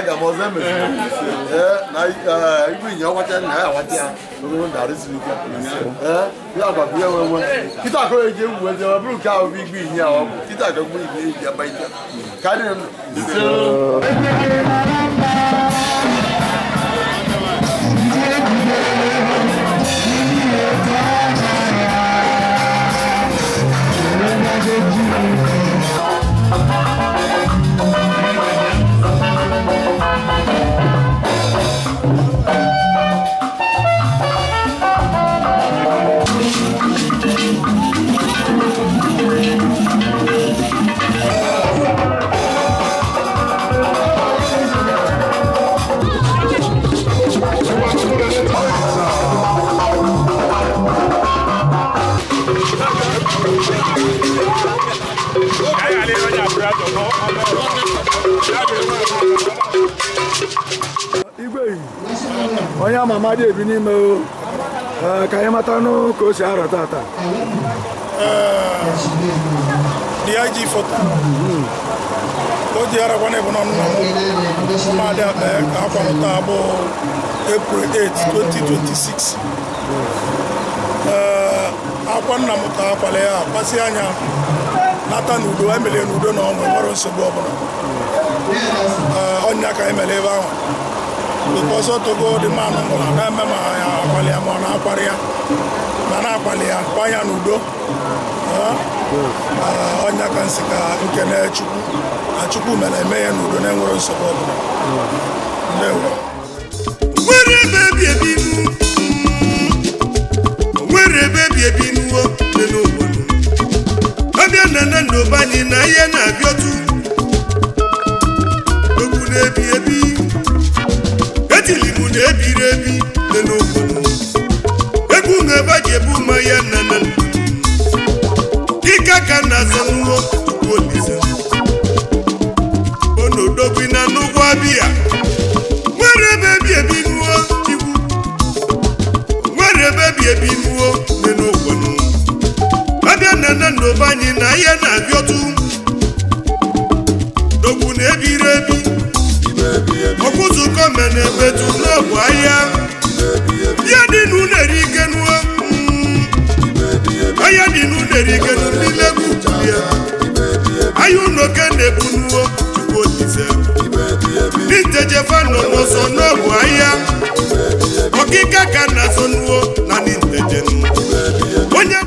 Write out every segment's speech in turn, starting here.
ga mozembe na ibu nya wacha na ya wacha no ndari silika ya ba biya wewe kita ko eje wu eje wa bru ka obi gbi nya o kita ko gbi ni ya ba ita kani Onya mama de bi ni mo ka yamata no ko si ara tata the IG photo o di ara kwane bono no ma da ka kwanta bo April 8 2026 akwanna muta akwale ya pasi anya nata nudo emele nudo no mo maro nsogbu obuna onya ka emele ba because to go the man on na mema ya akwale ya mo na akware ya na akwale ya kwanya nudo onya ka nsika nke na chukwu mele eme ya nudo na enwere nsogbu obuna ndewo were baby ebinu were baby ebinu o nenu obodo abia na Nando bani na ye na abiotu ogu na ebi etilimu na ebi nenu obodo egu nga baje bu ma ya na Nando kika kana zanuo polisi ono dobi na nugwa abia were baby ebinu o ibu were baby ebinu o nenu obodo abia na Nando bani na ye na abiotu dogu na ebi okuzu komene betu no waya ya dinu nerike nuo aya dinu nerike nu lilebu ya ayu no kene bunuo tukolise niteje fano moso no waya okika kana sonuo na niteje nu onye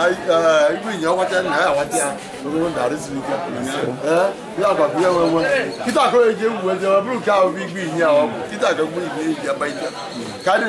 na igwe inye ọkwacha na ya awatia n'ogo ndara siri ike ya agbapụ ya nwe kịta akọ eji egwu eze ọ bụrụ nke ahụ bụ igwe inye ahụ bụ kịta akọ gbu igwe eji agba ike ka dị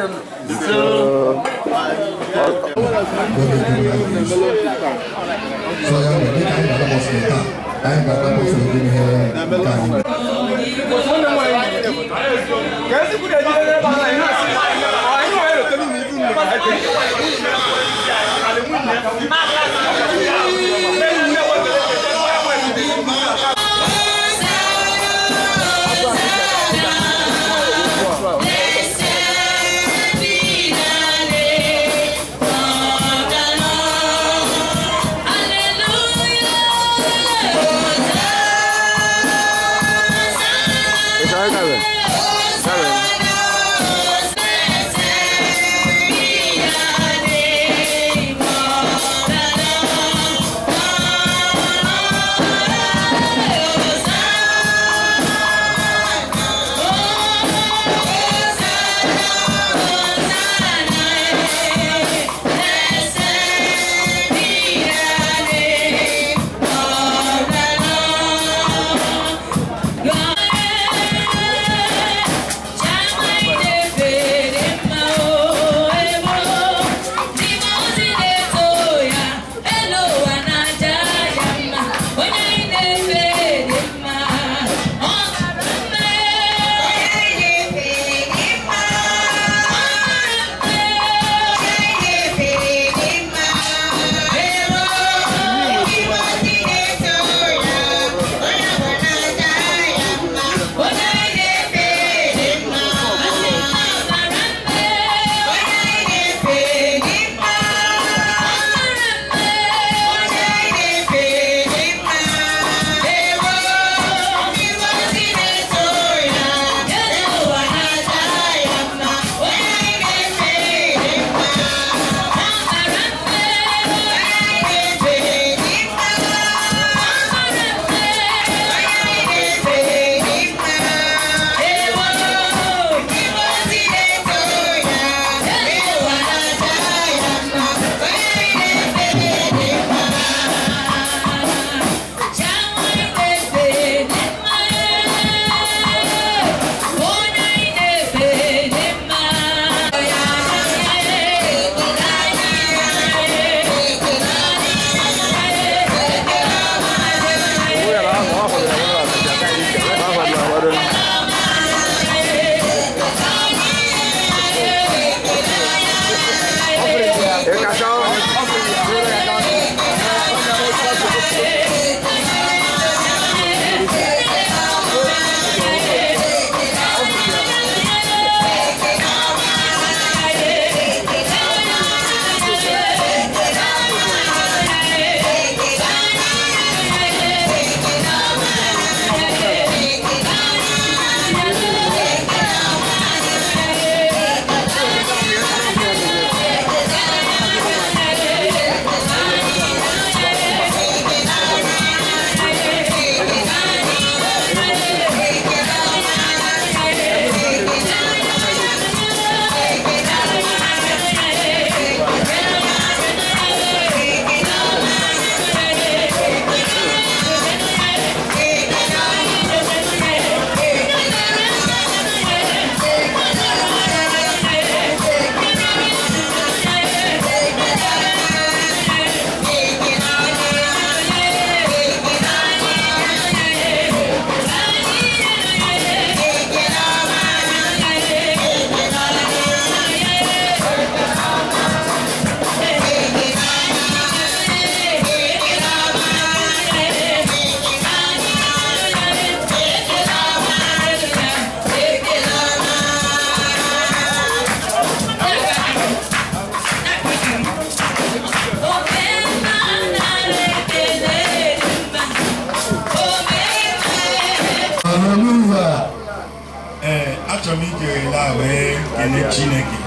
achọrọ m ijere la wee kele Chineke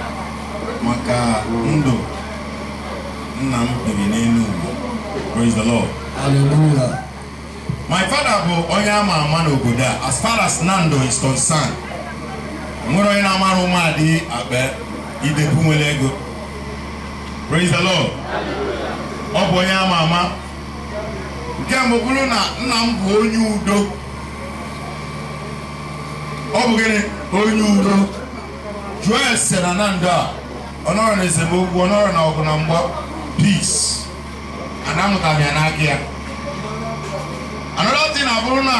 maka ndụ nna m biri n'elu ugwu. Praise the Lord. Hallelujah. My father bụ onye ama ama n'obodo a. As far as Nando is concerned, nwere onye na-amara Umeadi Akpee Itepu Nwelu ego. Praise the Lord. ọ bụ onye ama ama. Nke mbụ bụrụ na nna m bụ onye udo. Ọ bụ gịnị? Onye udo. Jụọ ese na Nando a, ọ nọrọ na esemokwu, ọ nọrọ na ọgụ na mgba, peace. Anamụtaghị ya n'aka ya. Another thing abụrụ na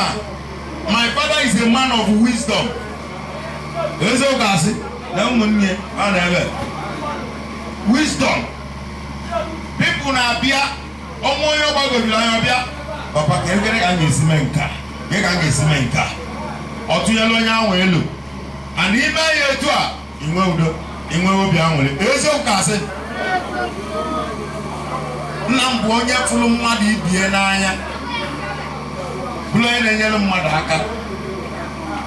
my father is a man of wisdom. Eziokwu asị na ụmụnne a na-ebe wisdom. People na-abịa ọmụ onye ọgbagobiri anya ọbịa, papa ka ekere ka m ga-esi mee nka, ka m ga-esi mee nka. Ọ tụnyela onye ahụ elu. And ime ya etu a, inwe udo, inwe obi aṅụrị. Eziokwu asị nna m bụ onye fụrụ mmadụ ibie n'anya, bụrụ onye na-enyere mmadụ aka.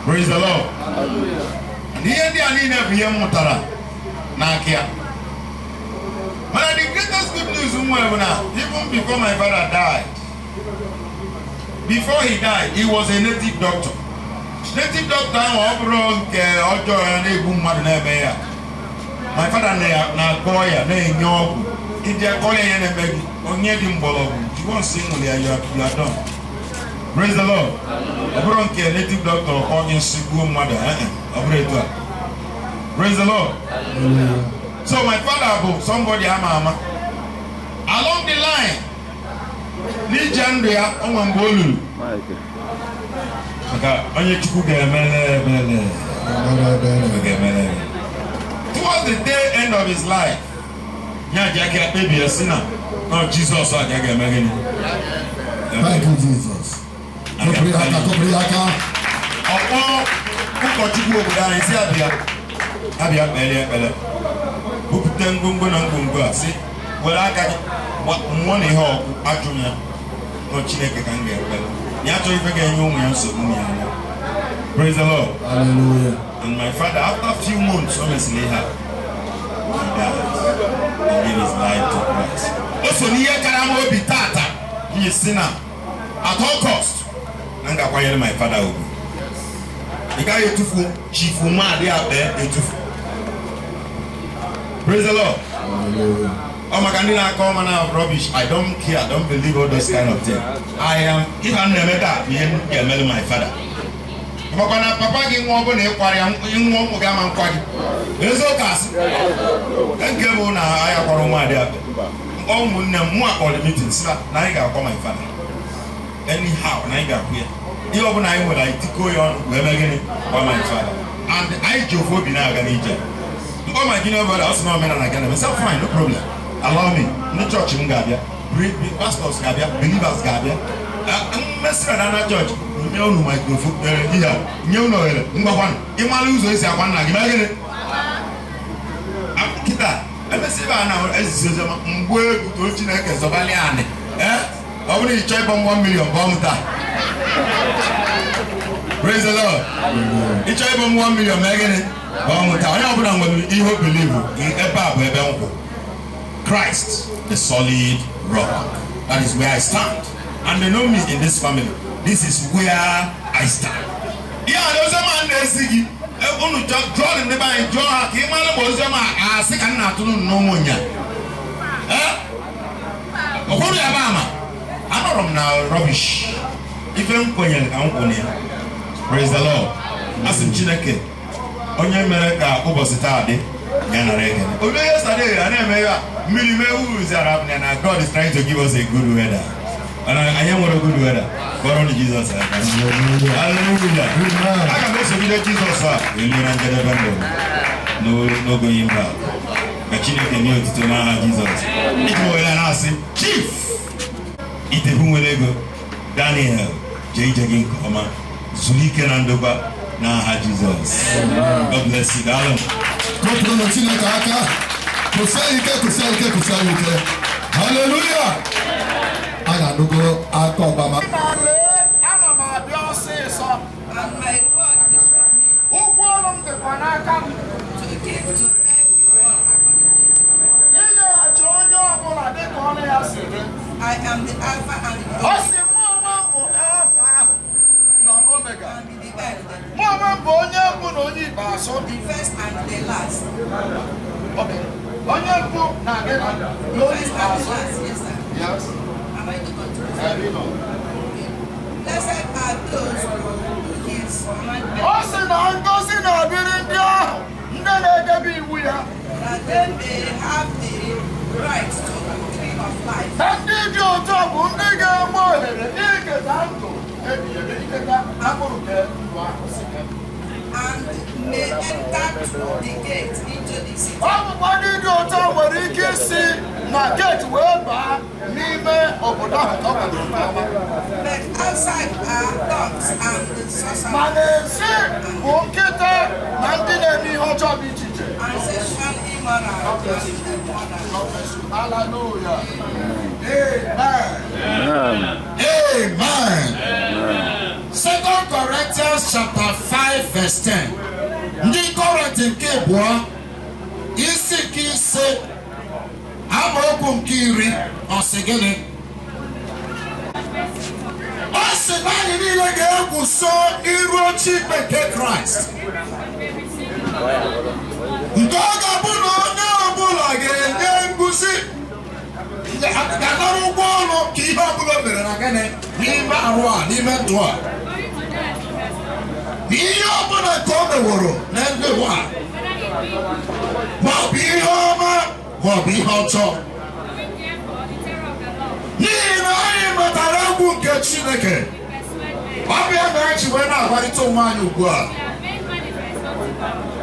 Praise the Lord. And ihe ndị a niile bụ ihe m mụtara n'aka ya. But the greatest good news bụ na even before my father died, before he died, he was a native doctor. Native doctor ahụ ọ bụrụ nke ọjọọ ya na-egbu mmadụ na-eme ya. My father na-agwọ ya, na-enye ọgwụ. Iji akọrọ ya na-eme gị, onye dị mgbọrọgwụ, jụọ nsị nwụrụ ya, you are done. Praise the Lord. Ọ bụrụ nke native doctor onye nsị gbuo mmadụ, ọ bụrụ etu a. Praise the Lord. So my father bụ somebody ama ama. Along the line, n'ije ndụ ya, o nwere mgbe o luru. Maka onye Chukwu ga-emele. Towards the day end of his life, ya ji aka kpebi ya si na Jesus agaghị eme gịnị. Thank you, Jesus. Ọkpọ ụkọchukwu obodo anyị si abịa kpelie ekpere, bupụta ngwongwo na ngwongwo a si were aka gị mmụọ na ihe ọkụ ajụ ya na Chineke ka m ga-ekpere. Ya achọrọ ife ga-enye ụmụ ya nsogbu na ya. Praise the Lord. Hallelujah. And my father, after a few months, honestly, he died. He gave his life to Christ. Also, niye karamo obi tata, he is sinner at all cost. Nanga kwanyere my father obi. The guy etufu, Chief Umeadi Akpee etufu. Praise the Lord. Oh my God, I call man of rubbish. I don't care. I don't believe all those kind of things. I am. If I'm never that, me my father. Papa gị nwa ọbụla ịkwara ya nwa ụmụ gị ama nkwa gị. Eziokwu asị. Nke bụ na anyị akwara Umeadi Akpee. Ụmụnne m mụ akpọrọ meeting sị na anyị ga-akwa my father. Anyhow, na anyị ga-akwụ ya. Ihe ọbụla anyị nwere anyị tikọọ ya ọnụ wee mee gịnị kwa my father. And anyị ji ofu obi na-aga n'ije. Mkpọ ma gị n'obodo ọ sị na omenala na Ghana. Say fine, no problem. Allow me. Ndị chọọchị m ga-abịa. Pastors ga-abịa. Believers ga-abịa. Mmesịrị na na chọọchị. Nye unu microphone ihe nye unu ohere ngwakwanụ ịmara ụzọ esi akwa nna gị ma gịnị kịta emesi ebe a na ezizi oziọma mgbe egwu too Chineke zọbalị anị ọ bụrụ ịchọ ịbọ 1 million bọọ m taa. Praise the Lord. Ịchọ ịbọ 1 million ma gịnị bọọ m taa. Onye ọbụla nwere ihe o believe ebe a bụ ebe nkwụ. Christ the solid rock, that is where I stand, and they know me in this family. This is where I stand. Yeah, those are my nesigi. Unu draw the neighbor and draw her. Kim ala bozo ma asik an na tunu no monya. Okoro ya mama. Anorom na rubbish. Even kwenye ka nkwonya. Praise the Lord. Asim Chineke. Onye mere ka ụbọchị taa dị ya na rege. Obe yesterday ana eme ya mmiri mewu zara na God is trying to give us a good weather. And I am a good weather. God only Jesus. Hallelujah. I can also be Jesus. No going back. But you can know to know Jesus. It will ask Chief Itepu Nwelu, Daniel, J.J. Koma, Zulike Nando na Jesus. God bless you, darling. Hallelujah. Ana nugo akọ baba. Ana m abịa ọsịsọ. And my word is with me. Ụgwọ ọrụ m dịkwa n'aka m. To give to everyone according to his work. Inyeghachi onye ọbụla dịka ọrụ ya si dị. I am the Alpha and the Omega. Ọ sị mụ onwe m bụ Alpha ahụ na Omega. Mụ onwe m bụ onye mbụ na onye ikpeazụ. The first and the last. Okay. Onye mbụ na the first and the last, yes sir. Yes. Am I to continue? I don't know. Blessed are those who do his commandments. Also, now goes in our building. That they may have the right to the tree of life. And may enter through the gate into the city. But outside are dogs and sorcerers and sexual immorality. Hallelujah. Amen. 2 Corinthians chapter 5 verse 10. Ndị Kọrịnt nke abụọ isi nke ise amaokwu nke iri ọ sị gịnị? Ọ sị na anyị niile ga-egwuso iru oche ikpe nke Kraịst. Nke ọ ga-abụ na onye ọbụla ga-enye nguzi ga-anara ụgwọ ọrụ ka ihe ọbụla mere na gịnị n'ime arụ a n'ime ndụ a. Ihe ọbụla nke o meworo na ndụ a ma ọ bụ ihe ọma ma ọ bụ ihe ọjọọ. N'ihi na anyị matara egwu nke Chineke, ọ bụ ya mere ji wee na-agbarịta onwe anyị ugbu a.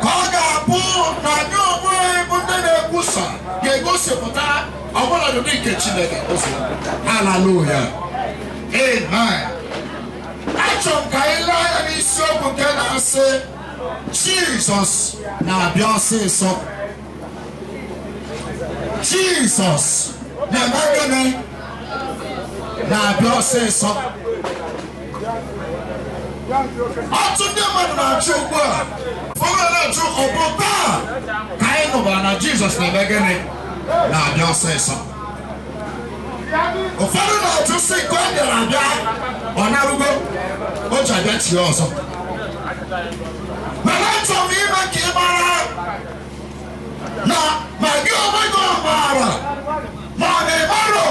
Ka ọ ga-abụ na anyị onwe anyị bụ ndị na-ekwusa ga-egosipụta ọbụladị nke Chineke. Hallelujah. Amen. Achọrọ m ka anyị lee anya n'isiokwu nke na-asị Jizọs na-abịa ọsịsọ. Jizọs na-eme gịnị? Na-abịa ọsịsọ. Ọtụtụ ndị mmadụ na-achụ ugbu a, ụfọdụ na-achụ ọ bụ taa ka anyị nụbara na Jizọs na-eme gịnị? Na-abịa ọsịsọ. Ụfọdụ na-achụ sị ka ọ bịara abịa ọ na-arụgo o ji abịa chie ọzọ. Mana achọrọ m ime ka ị mara na ma gị onwe gị ọ maara ma ọ na-emarọ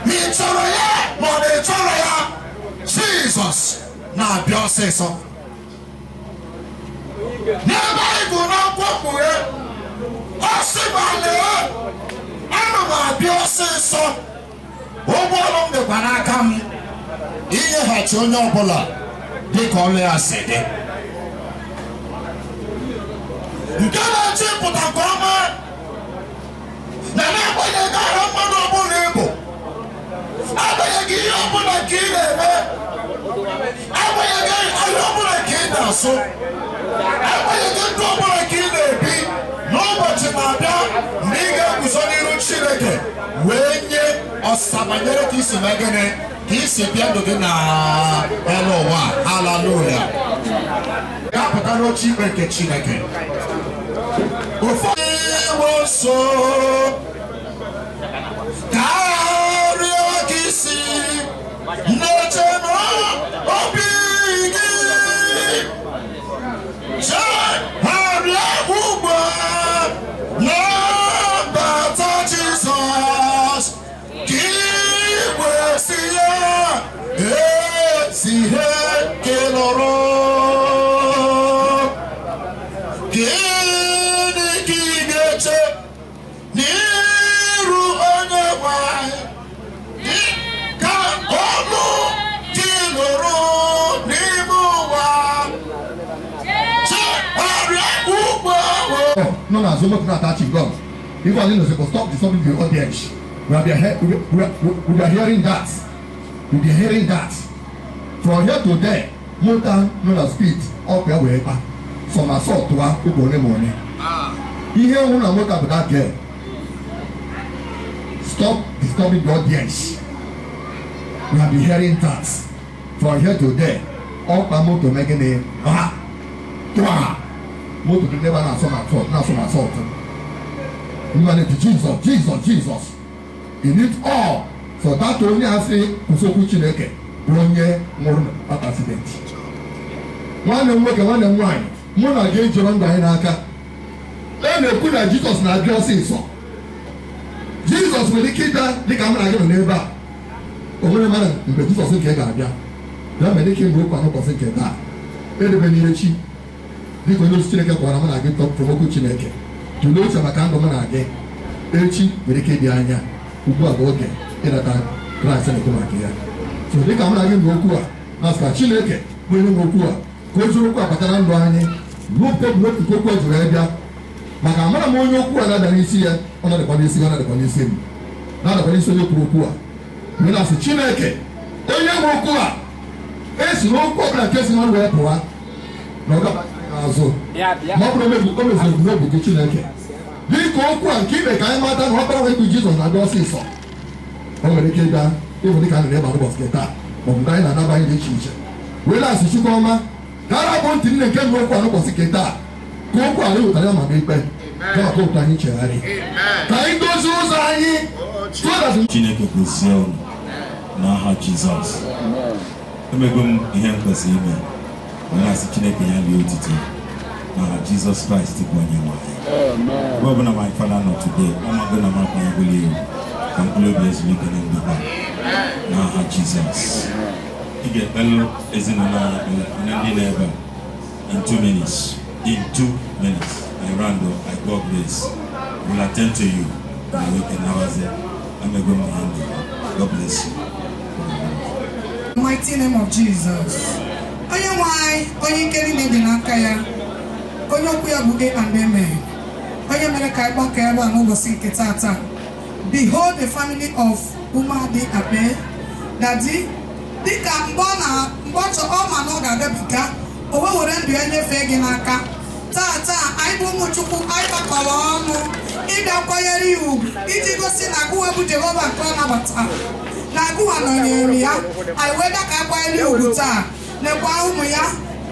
ma ị chọrọ ya ma ọ na-echọrọ ya, Jizọs na-abịa ọsịsọ. N'ebe anyị bụ n'akwụkwọ Mkpughe, ọ sị ma lee ana m abịa ọsịsọ, ụgbọ ọrụ m dịkwa n'aka m inyeghachi onye ọbụla dịka ọrụ ya si dị. Nke na-eche pụta nke ọma na na-agbanyeghị aha mmadụ ọbụla ịbụ, agbanyeghị ihe ọbụla nke ị na-eme, agbanyeghị ahịa ọbụla nke ị na-asụ, agbanyeghị ndụ ọbụla nke ị na-ebi, n'ụbọchị na-abịa mgbe ị ga-eguzo n'iru Chineke wee nye ọsịsa banyere ka isi mee gịnị, ka isi bịa ndụ gị na elu ụwa. Hallelujah. Ga-apụta n'oche ikpe nke Chineke. Ụfọdụ iwe nso karịa ka isi na-eche n'obi gị, chegharịa ugbu a nabata Jizọs ka igwe si ya esi ihe kelọrọ. Gịnị ka ị ga-eche n'iru onye nwanyị ka ọnụ gị lụrụ n'ime ụwa? Chegharịa ugbu a. No, no, so not touching God. If I didn't say, stop disturbing the audience. We are hearing that. We are hearing that. From here to there, more than no speed up your way back. Some assault to our people morning. You hear one and look at that girl. Stop disturbing the audience. We have been hearing that. From here to there, up and more to make a name. Most of the never not some assault. You are to Jesus. You need all. So that only I say, Kusoku Chineke, 1 year more accident. One and work and one and wine. More against your own Dianaka. Then they put that Jesus na just say so. Jesus nwere ike ịbịa dịka m na-aga n'ebe a o nwere mara mgbe Jizọs nke ga-abịa bịa mere ike mgbe ụkwa n'ụbọchị nke taa edebe n'ihe chi dịka onye ozi Chineke kwara m na gị tọpụrụ okwu Chineke tụlee uche maka ndụ m na gị echi nwere ike dị anya ugbu a bụ oge ịnata Kraịst na-ekwu maka ya so dịka m na gị okwu a na-asịka Chineke bụ onye nwe okwu a ka o zuru okwu a kpatara ndụ anyị n'oge bụ otu okwu a jụrụ ya bịa maka amara m onye okwu a na-ada n'isi ya ọ na-adịkwa n'isi ya ọ na-adịkwa n'isi m na-adịkwa n'isi onye kwuru okwu a mgbe na-asị Chineke onye nwe okwu a esi n'okwu ọbụla nke si na wee pụwa na ọ azụ ma ọ bụrụ o mezuru ebumnobi gị Chineke dịka okwu a nke ime ka anyị mata na ọkpara wee bụ Jizọs na-abịa ọsịsọ o nwere ike ịbịa ịbụ dịka a na-eba n'ụbọchị nke taa ma ọ bụ anyị na-anaba anyị dị iche iche wee na-asị Chukwu ọma ka a na-akpọ ntị nne nke bụ okwu a n'ụbọchị nke taa ka okwu a wetara ya maka ikpe ga-akpọ ụtọ anyị chegharị ka anyị dozie ụzọ anyị Chineke gozie unu n'aha Jizọs emego m ihe m kwesịrị ime wee na-asị Chineke ya lie otito n'aha Jizọs Kraịst bụ onye nwe anyị ebe ọbụla my father nọ today ọmago na makwanye goli ewu ka mkpụrụ obi ezumike na ndokwa n'aha Jizọs ị ga-ekpelụ ezinụlọ anyị ndị na-ebe in 2 minutes I round up, I God bless. Will attend to you in the weekend hours there. I'm a good man. God bless you. Mighty name of Jesus. Onye nwanyị onye ike niile dị n'aka ya. Onye okwu ya bụ A and Amen. Onye mere ka anyị gbakọ ebe a n'ụbọchị nke taata. Behold the family of Umeadi Akpee. Daddy, dịka mgbe ọ chọrọ ọ ma na ọ ga-agabiga, o were ndụ ya nyefee gị n'aka. Tata anyị bụ ụmụ Chukwu anyị gbakọrọ ọnụ ịbịa kwanyere ya ugwu iji gosi na agụwa bụ Jehova nke ọ nabatara na agụwa nọnyere ya anyị wee ka anyị kwanyere ya ugwu taa nekwa ụmụ ya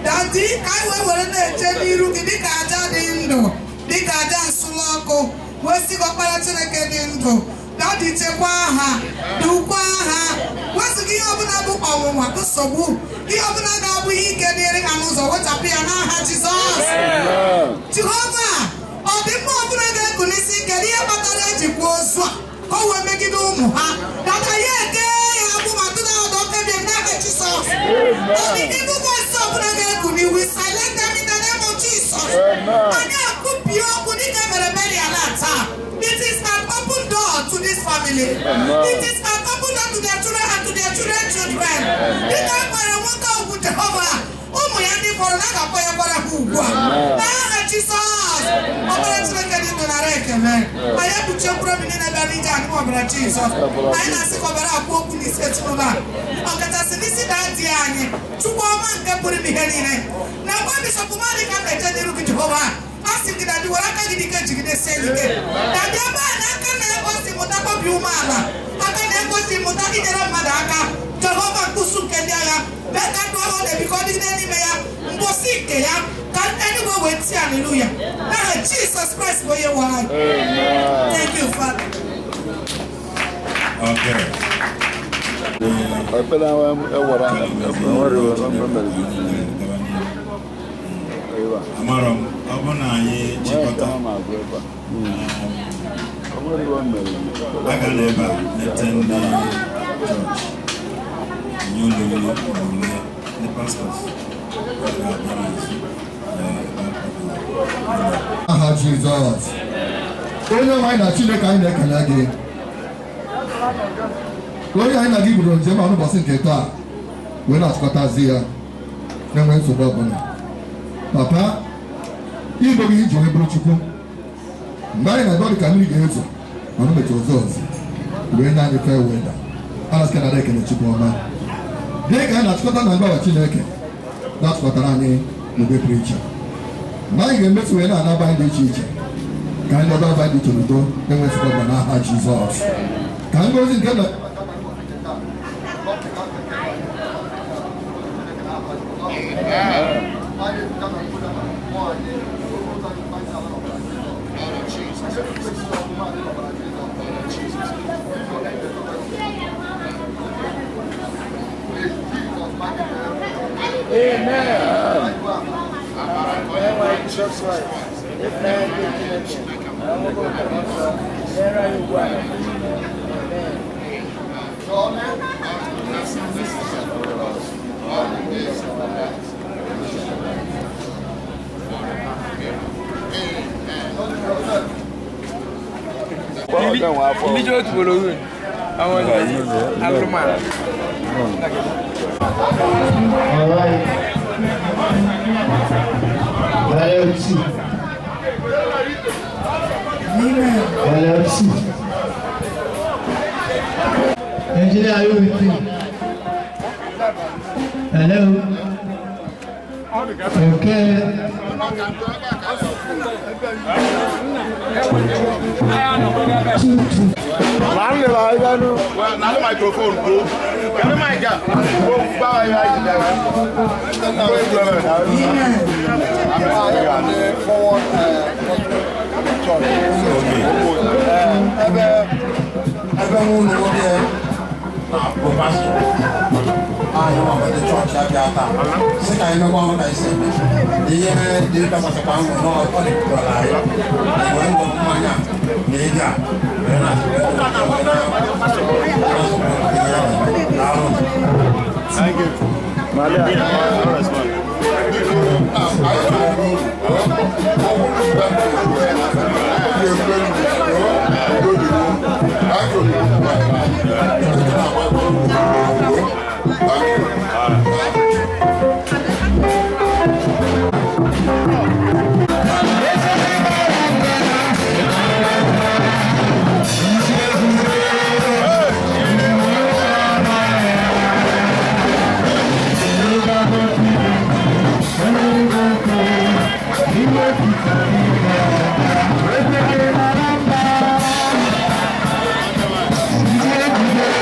dadi ka anyị were na-eche n'iru gị dịka aja dị ndụ dịka aja nsụlọ ọkụ wee sigọ ọkpara Chineke dị ndụ dadi chekwa ha dukwa ha wezụga ihe ọbụla bụ ọnwụnwa nsogbu ihe ọbụla ga-abụ ihe ike dịrị ha n'ụzọ wechapụ ya n'aha Jizọs Jehova ọ dị mma ọbụla ga-ekulisi ike ihe kpatara ejikwa ozu a ka o wee megide ụmụ ha dada ya eke ya bụ ma tụna ọdọ kebie n'aha Jizọs ọ dị ịbụbụ isi ọbụla ga-ekuli we silent them in the name of Jesus anyị akụpie okwu dịka mere Mary ala taa it is an open door to this family it is an open door to their children and to their children dịka nwere nwoke ugwu Jehova ụmụ ya ndị fọrọ na ga-akpọ ya gwara ha ugbu a n'aha Jizọs ọbara Chineke dị ndụ nara ekele anyị ekpuchi mkpụrụ obi niile bịara ije anyị ọbara Jizọs anyị na-asị ka ọbara akwụ okwu n'isi ezinụlọ a ọkachasị n'isi na-adị anyị Chukwu ọma nke pụrụ ihe niile na gwa Bishọp Umeadi ka na-eje n'iru gị Jehova a sị gị dadi were aka gị dike jigidesie ike dadi ebe a na aka na-egosi mụta obi umeala aka na-egosi mụta inyere mmadụ aka Jehova nkụsu nke ndị agha mee ka ndụ ọhụrụ na-ebikọ dị n'ime ya mbosi nke ya ka eluigwe wee tie haleluya n'aha Jizọs Kraịst bụ onye nwe anyị. Thank you, Father. Okay. Amara m ọ bụ na anyị chịkọta aga n'ebe a nete ndị chọọchị nye ụlọ ndị pastọs aha Jizọs onye nwe anyị na Chineke anyị na-ekele gị onye anyị na gị buru njem a n'ụbọchị nke taa wee na-achịkọtazi ya na-enwe nsogbu ọbụla papa igbo gị iji wee bụrụ Chukwu mgbe anyị na-ebe dị ka mmiri ga-ezo ọnụ mechara ụzọ ọzọ wee na-anyị fe weda alasị na ekele Chukwu ọma dị ka anyị na-achịkọta na mgbawa Chineke na-achịkọtara anyị n'obe pụrụ iche mgbe anyị ga-emeso wee na-anaba anyị dị iche iche ka anyị nọba aba dị iche n'udo na-enwe nsogbu ọbụla n'aha Jizọs ka ngozi nke na Amen. Ili jo tu bolo hu. Awon aluma. Alright. L.G.A. L.G.A. Engineer, are you with me? Hello? Okay. Now the microphone go. Can the mic go? Thank you. Yeah.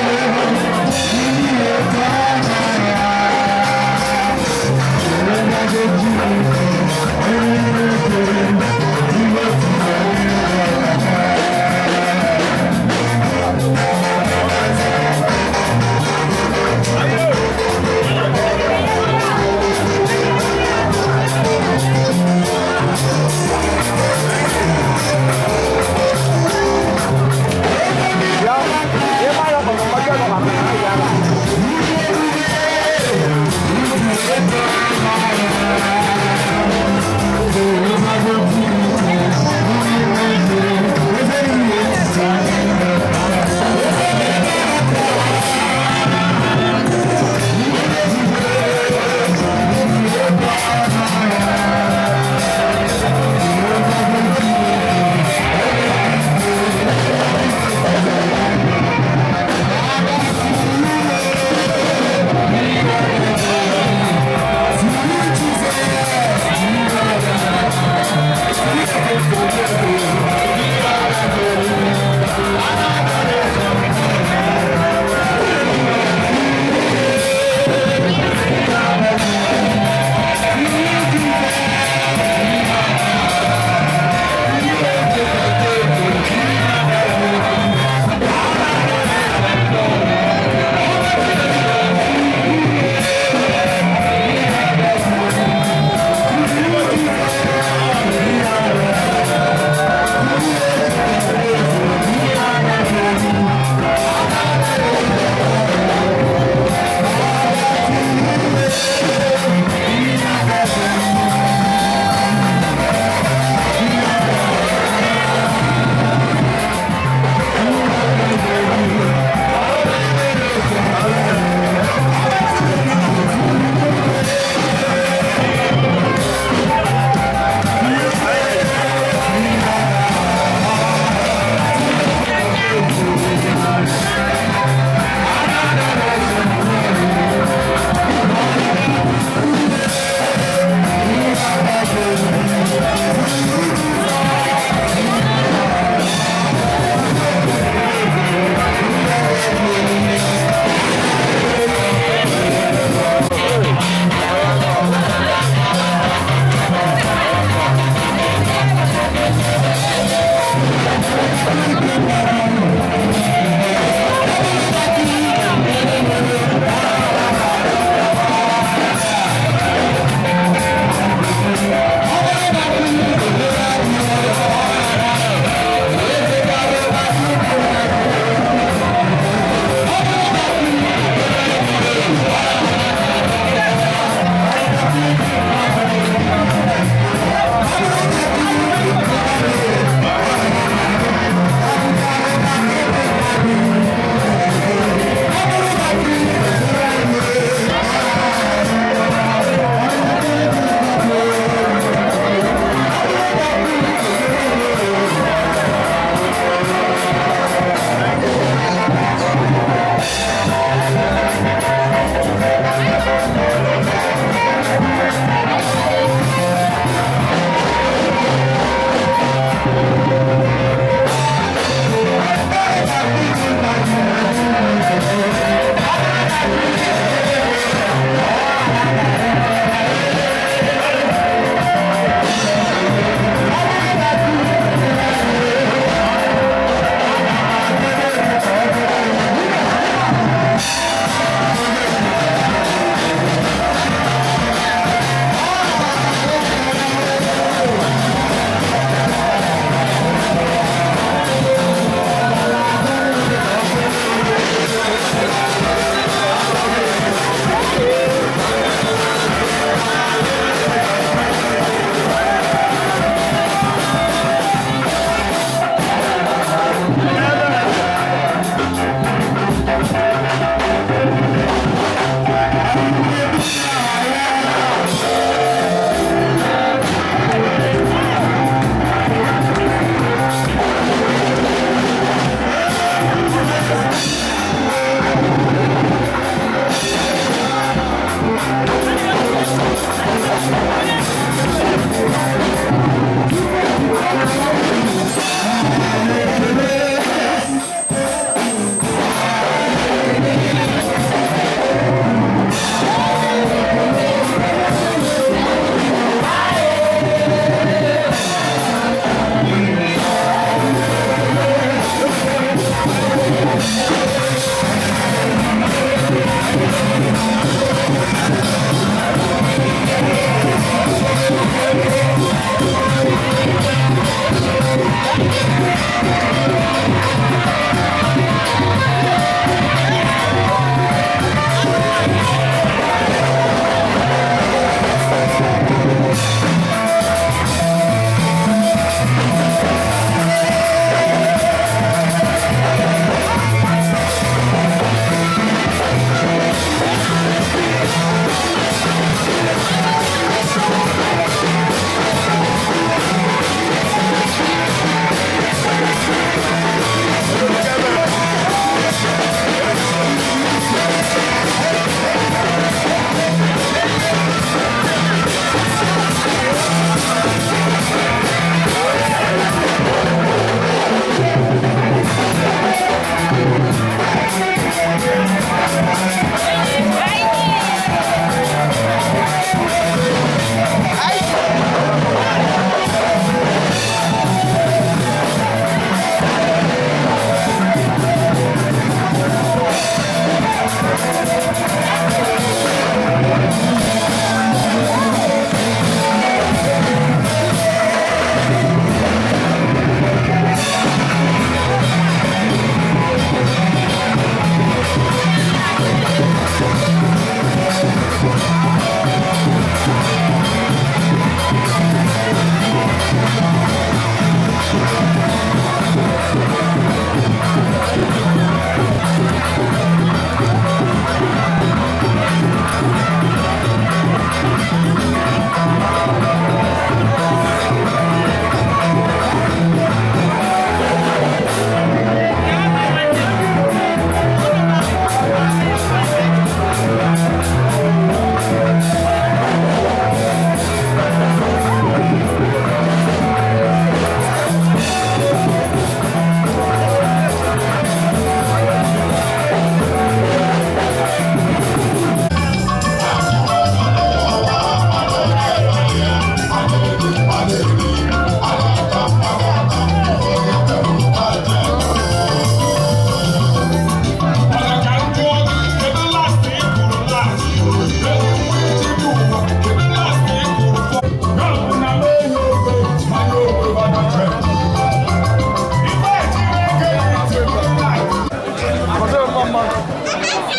mma.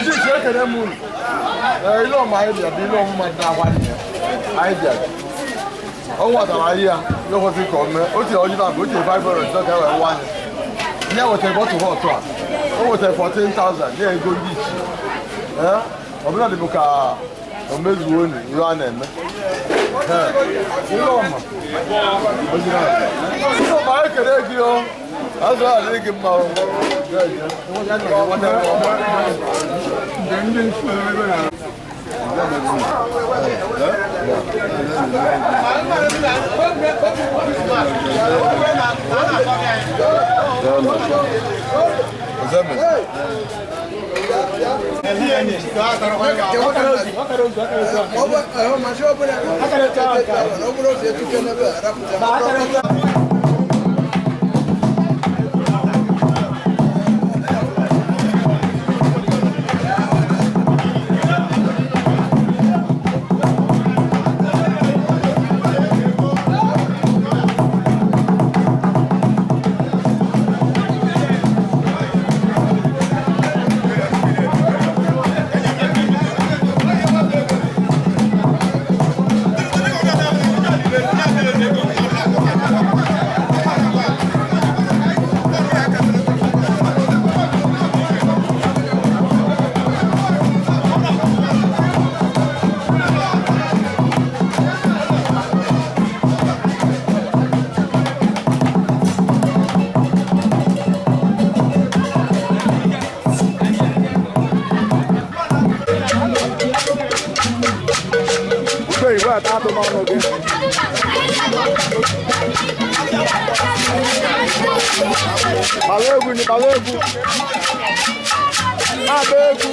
Ndị isi ekele m unu. Ile ọma anyị bịa bụ ile ọmụma dị akwa dị ya. Anyị bịa. Ọ nwatara ahịa ya kwesịrị ka o mee. O tinyere ọjị na-abụ o tinyere 500 dọka wee nwa anyị. Nye wetara bọtụ họtụ a. O wetara 14,000 nye ego ndị ichi. Ọ bụla dị bụ ka o mezuo unu ihe a na-eme. Ile ọma. Ile ọma anyị kere gị o. Azụ a adịghị gị mma o. Balegu ni balegu. Abegu.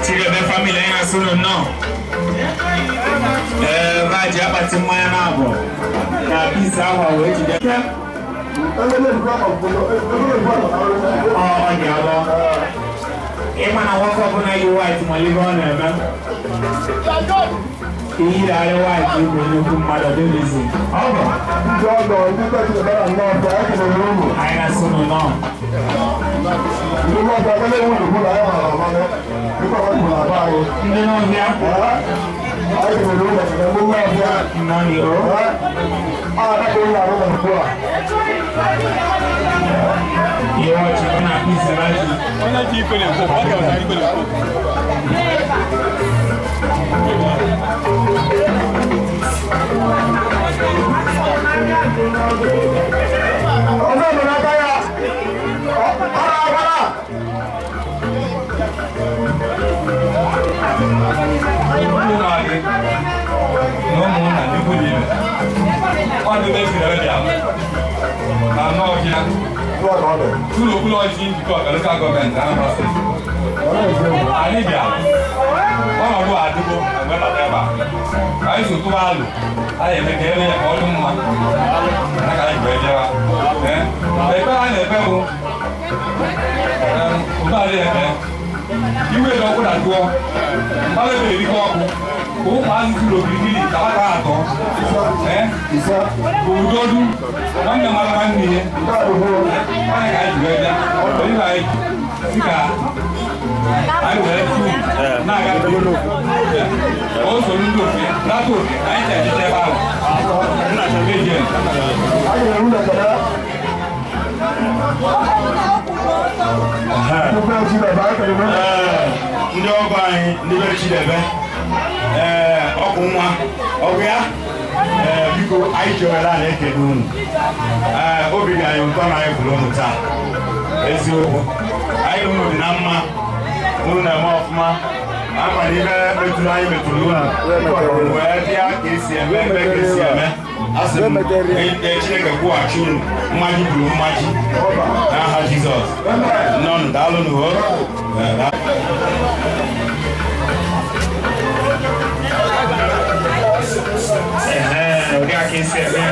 Tigre família em assunto não. Vai de abater manhã na água. Na pizza água hoje de que? Olha lá. Emana wako kuna white maligona na. Iyi da white ko ni kuma da delizi. Aba. Jogo ndi ko ti da na ba ko no rumo. Ai na sunu no. Ni mo da le wo ko la ya ma ma ne. Ni ko ko la ba o. Ni no ya. Ai ko no da na mo ma ya. Na ni o. Ah da ko la ro ko. Ye wa chi na pizza na chi. Ona chi ko le ko, ba ka ta ko le ko. Ona na ka ya. Para. No mo na ni ko ni. Kwa do be fi na ya. Na no ya. Tulo kulo ji ndi ko ka local government Anambra State. Ani bia. Ona do adugo me ba ta ba. Ai so to ba lu. Ai me ke le ko dum ma. Na ka ji be je wa. Be ba na be bu. O ba le be. Iwe do ko da duo. Ba le be ri ko ku. Ko ma ni tulo bigiri ka ba ta to. Isa. Ko dodu. Na me ma ma ni. Ai ka ji be ja. O ri lai. Sika. Ai we tu. Na ga be lo. O so lu do fi. Na to. Ai te ji te ba. Na so be je. Ai we lu da da. Ndị ọgọ anyị ndị bere Chidebe ọkụ akụ nwa ọgụ ya biko anyị chọrọla na-ekele unu obi dị anyị ụtọ na anyị bụrụ unu taa eziokwu anyị unu dị na mma unu na-eme ọfụma ama na ibe metụrụ anyị metụrụ unu wee bịa ka esi eme ebe ka esi eme asị m Chineke kwụghachi unu mmaji bụrụ mmaji n'aha Jizọs nnọnụ daalụ n'uho ụdị aka esi eme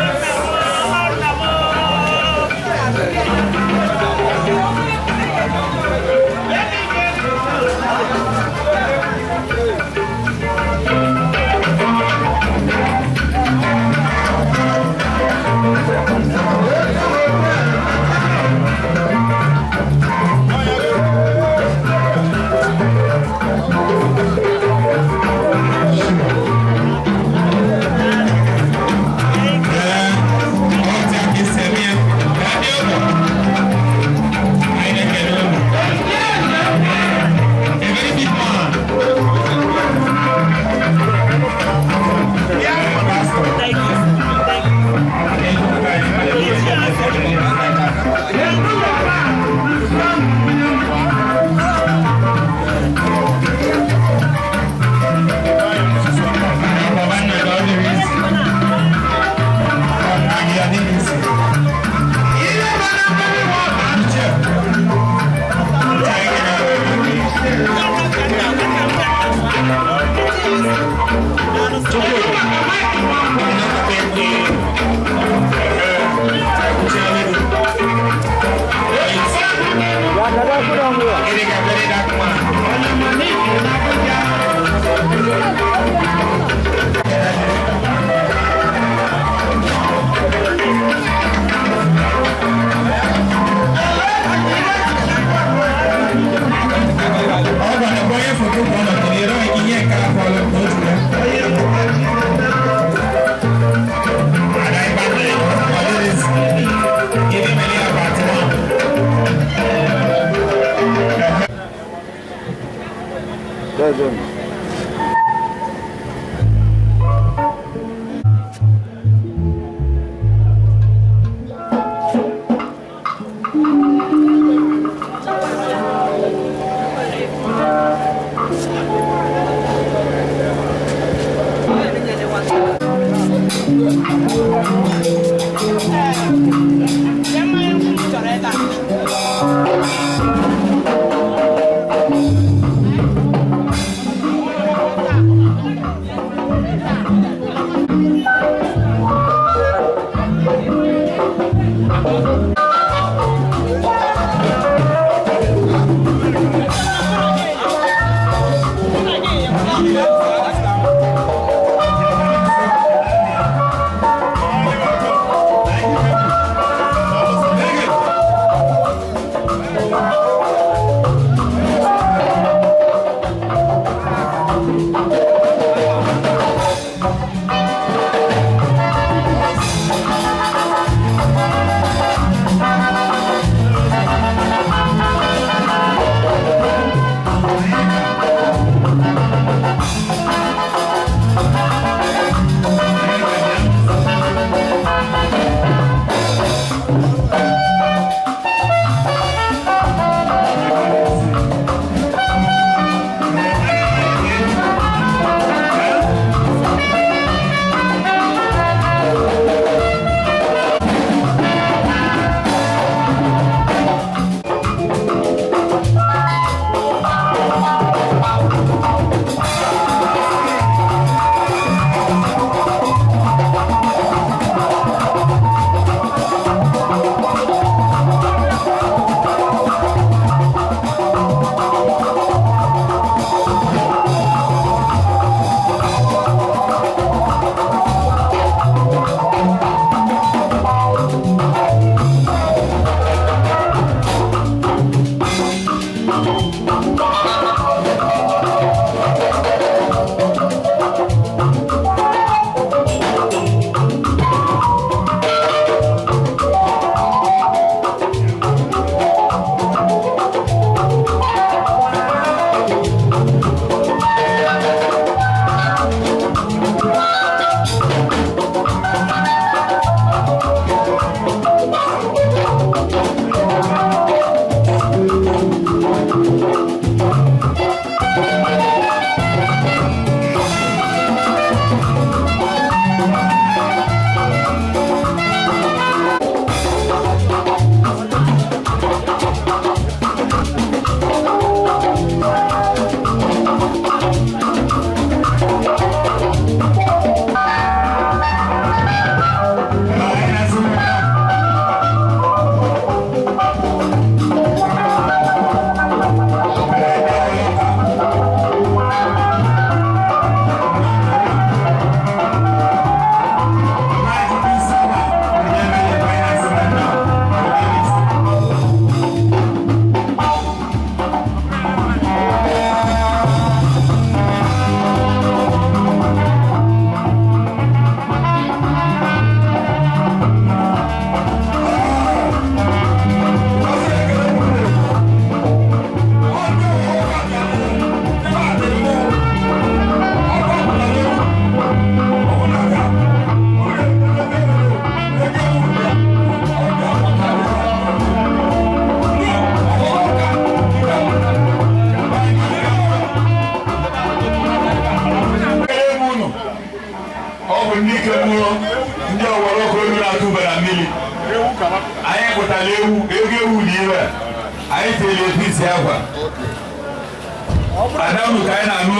ndị ike mmụọ ndị ọgbara ọkụ elu na-atụbara mmiri anyị pụtara ewu ego ewu na ibe anyị tele episi akwa adamu ka anyị na-anụ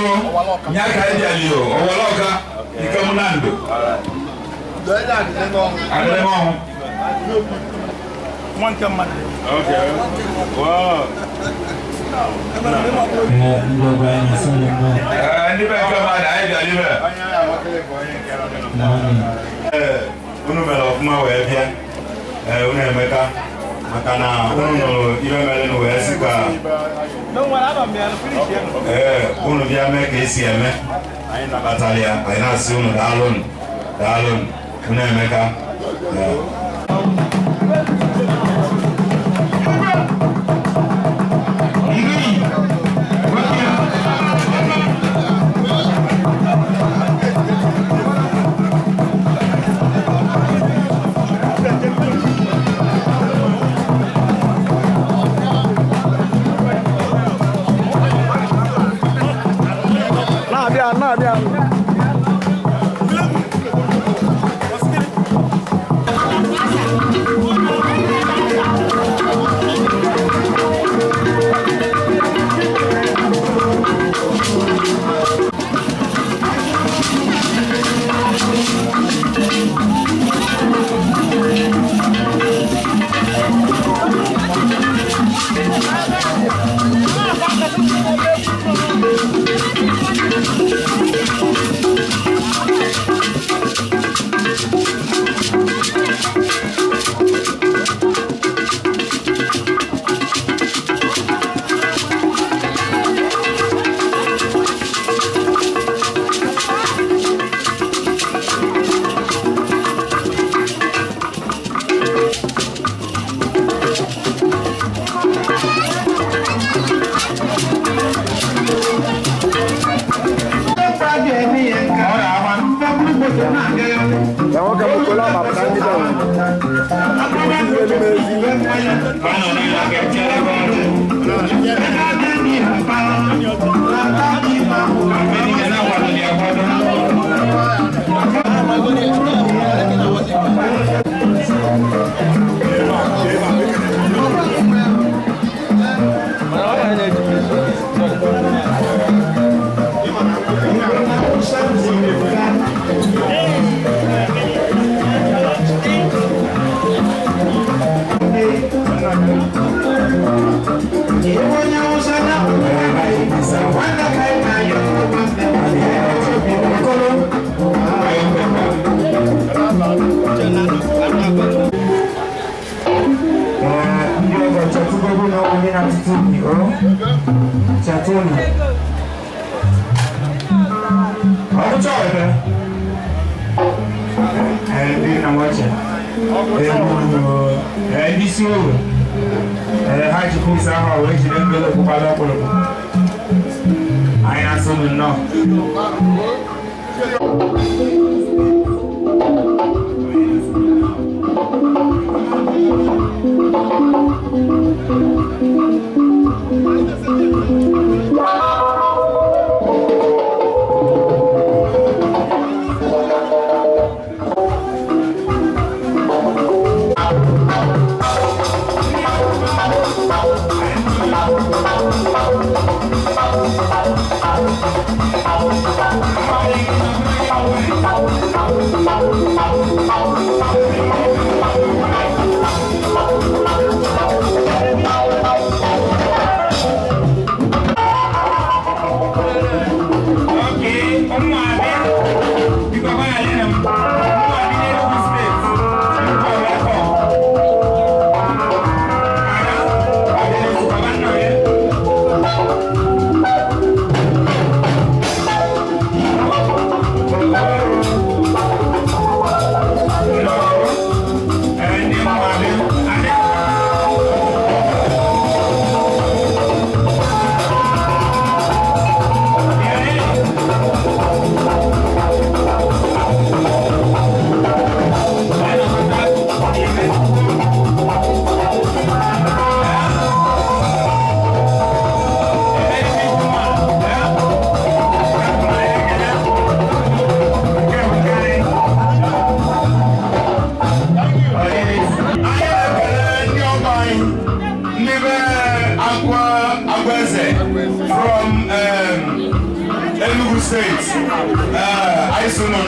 nya ka anyị jali ọwara ọka ike mụ Nando adịrị ọhụ Nwanke mmadụ. Okay. Wow. Ndị be nke mmadụ anyị bịa ibe. Unu mere ọfụma wee bịa. Unu emeka maka na unu nụrụ ibe mere na wee sị ka unu bịa mee ka esi eme. Anyị nabatara ya anyị na-asị unu daalụnụ daalụnụ unu emeka.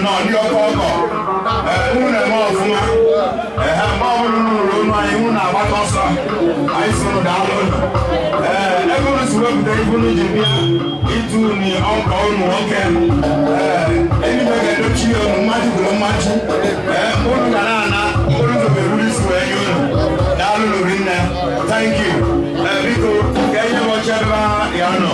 nọ ndị ọkọ ọkọ unu na-eme ọfụma mgbe ọbụla unu ruru unu anyị unu na-agbata ọsọ anyị si unu daalụ unu ebe unu si wepụta ibu unu ji bịa ịtụ unu ọkọ unu nwoke eluigwe ga-edochi ya unu mmachi kwuru mmachi unu ga na-ana mkpụrụ ụzọ ga-eruru isi wee nye unu daalụ unu rinne thank you biko ka enye m oche ebe ya nọ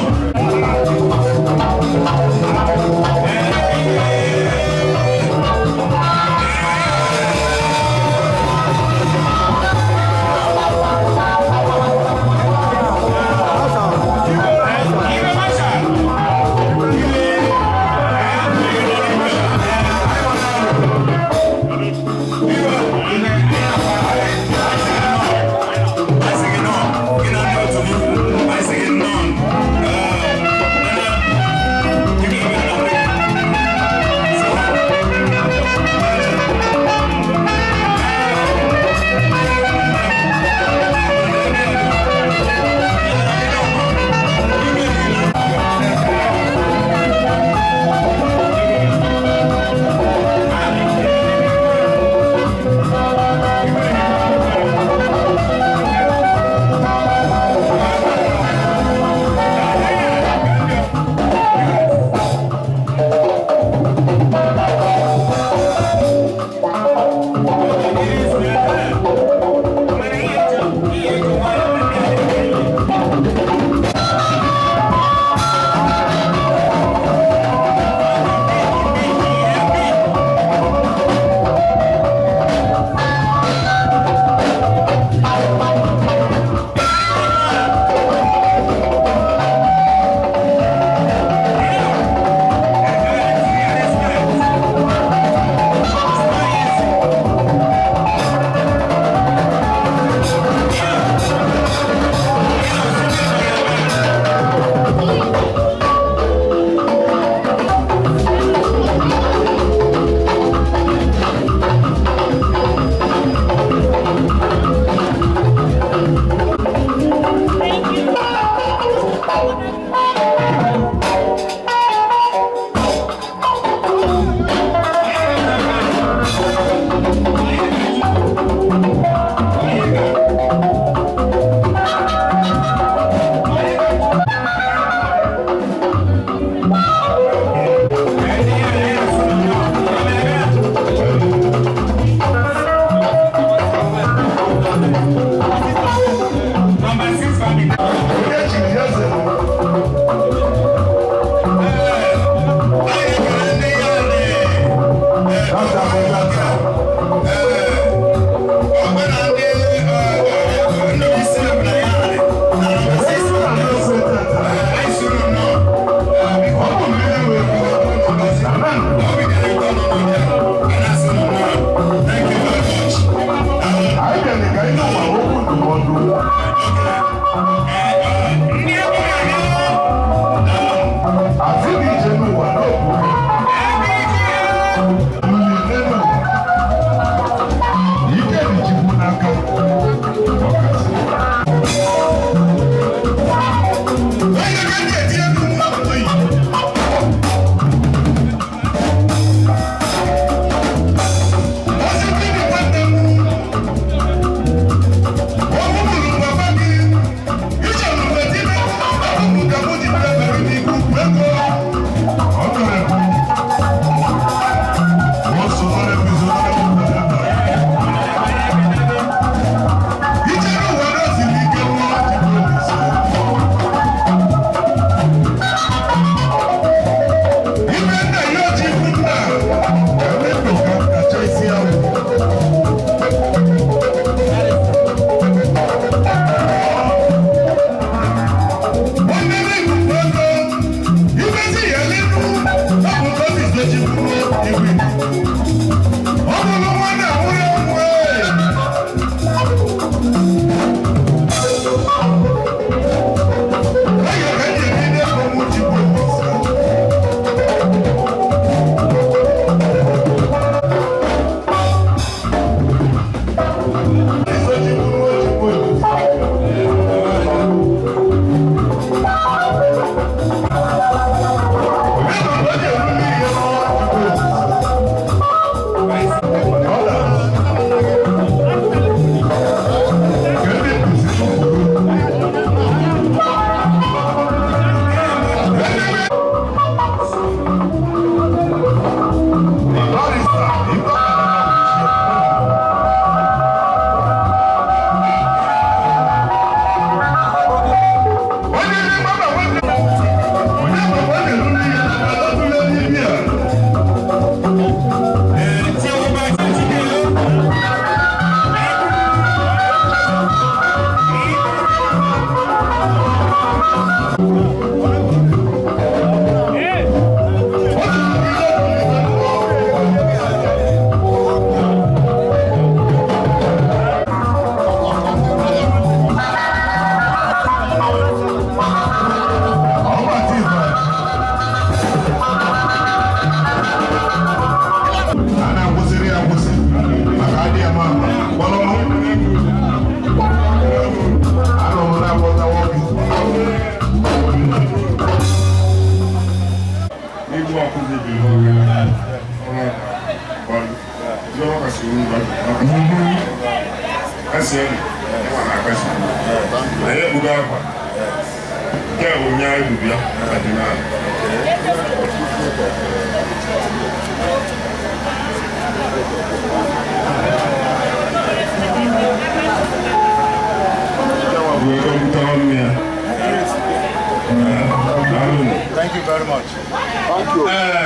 Thank you very much. Thank you.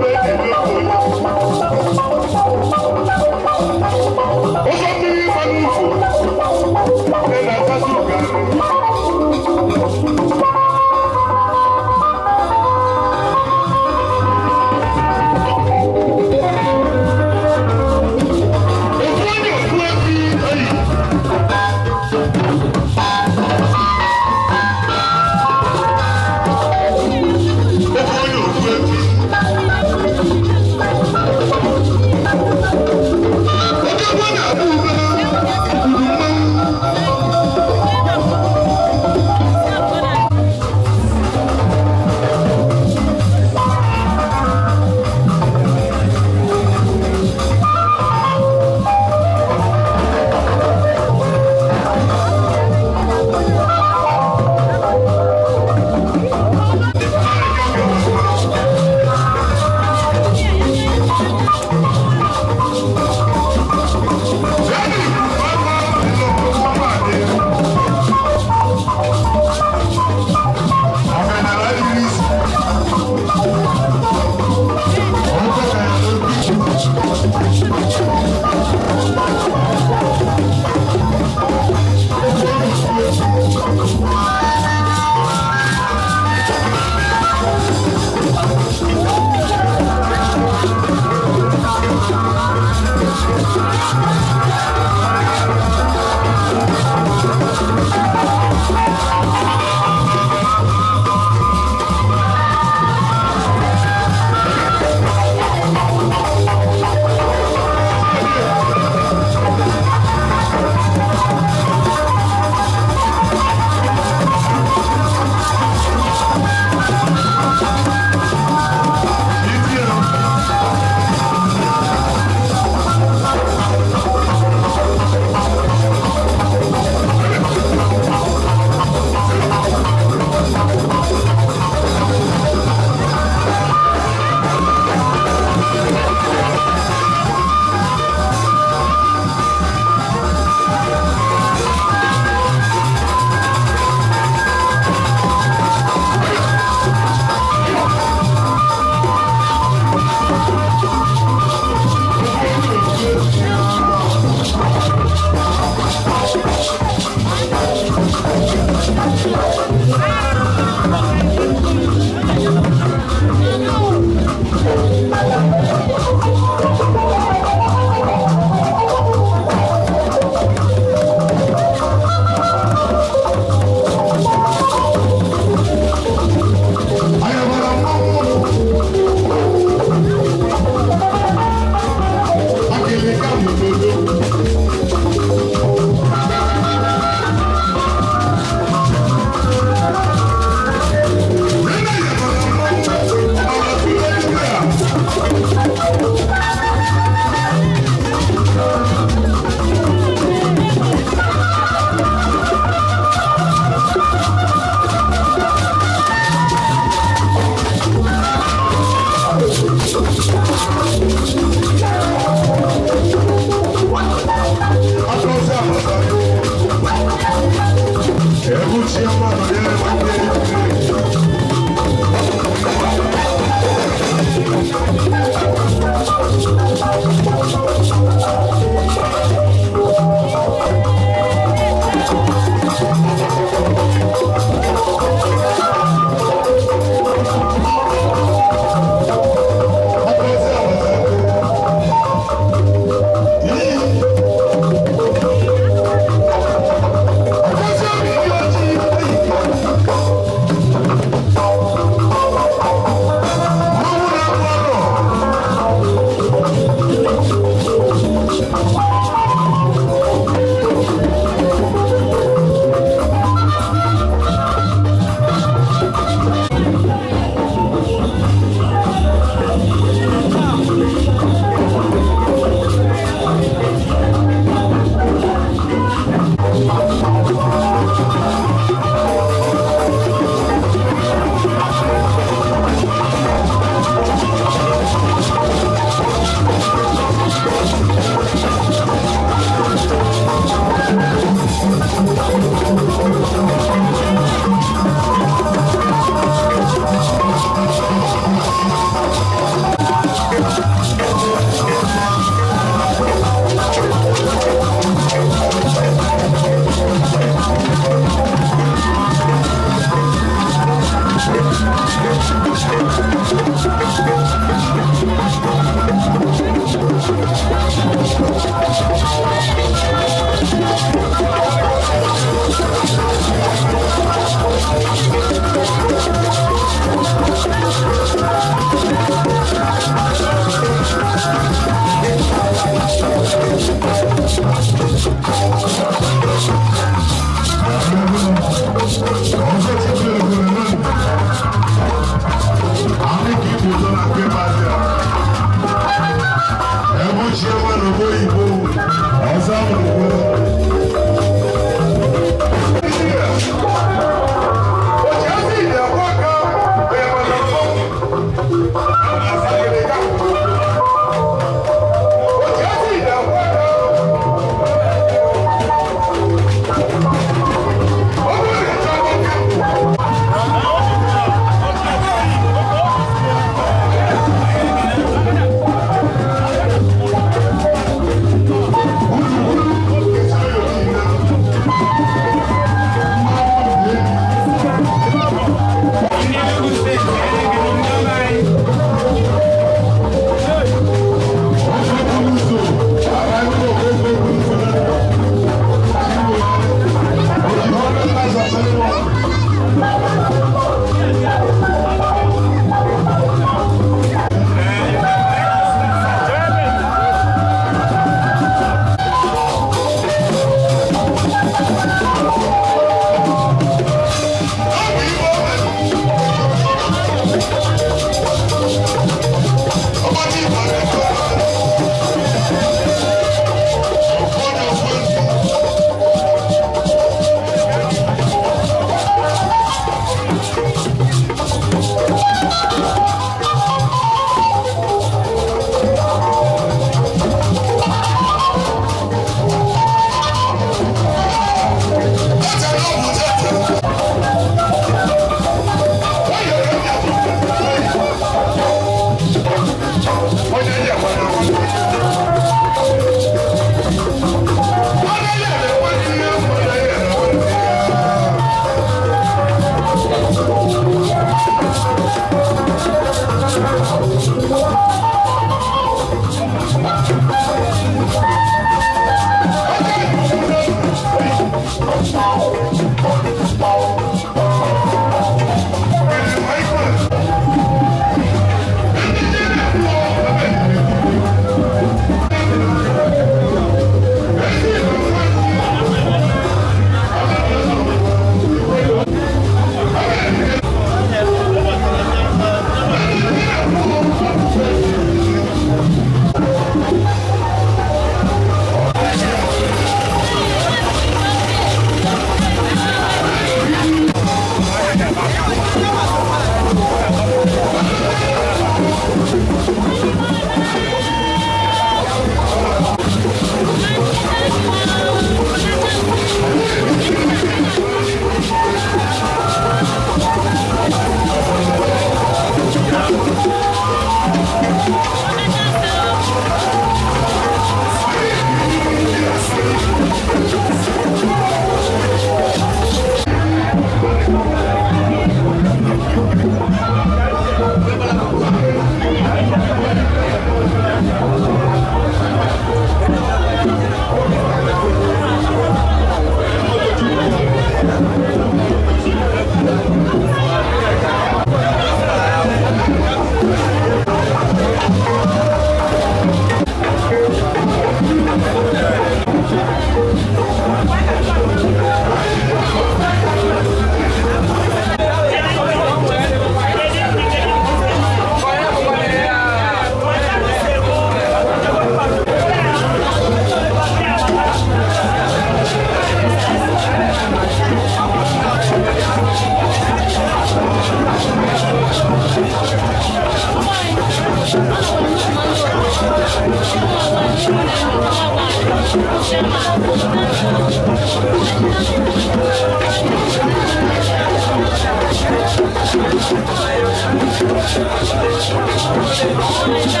Thank you.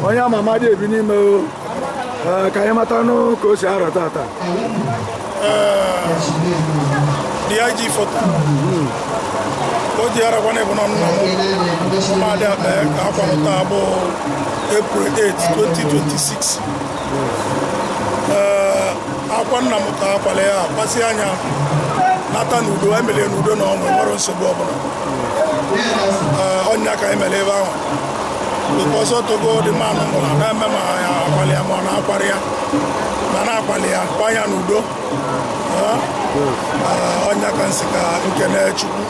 onye ama amadi ebi n'ime ka anyị mata nụ ka o si arọ tata D.I.G. photo o ji arakwa na ebona nna Umeadi Akpee ka akwamụta bụ April 8, 2026 akwa nna m ka akwale ya kpasị anya nata n'udo emele n'udo na ọnwụ nwere nsogbu ọbụla ọnya ka emele ebe ahụ because otogo dị mmanụ nwụrụ na-eme ma ya akwali ya ma ọ na-akwari ya ma na-akwali ya kwa ya n'udo ọnya ka nsị ka nke na-echukwu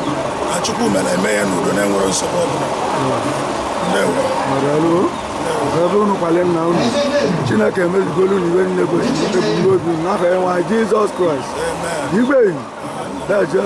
na chukwu mere eme ya n'udo na-enwere nsogbu ọbụla ndewo ebe unu kwale nna unu Chineke emezugolu n'iwe nne gosi ebumnobi n'afọ ya nwa Jizọs Kraịst igwe daje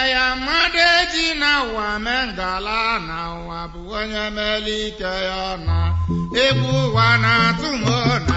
ya madeji na wa mengala na wa bu onye melike ya na ebu wa na tumo na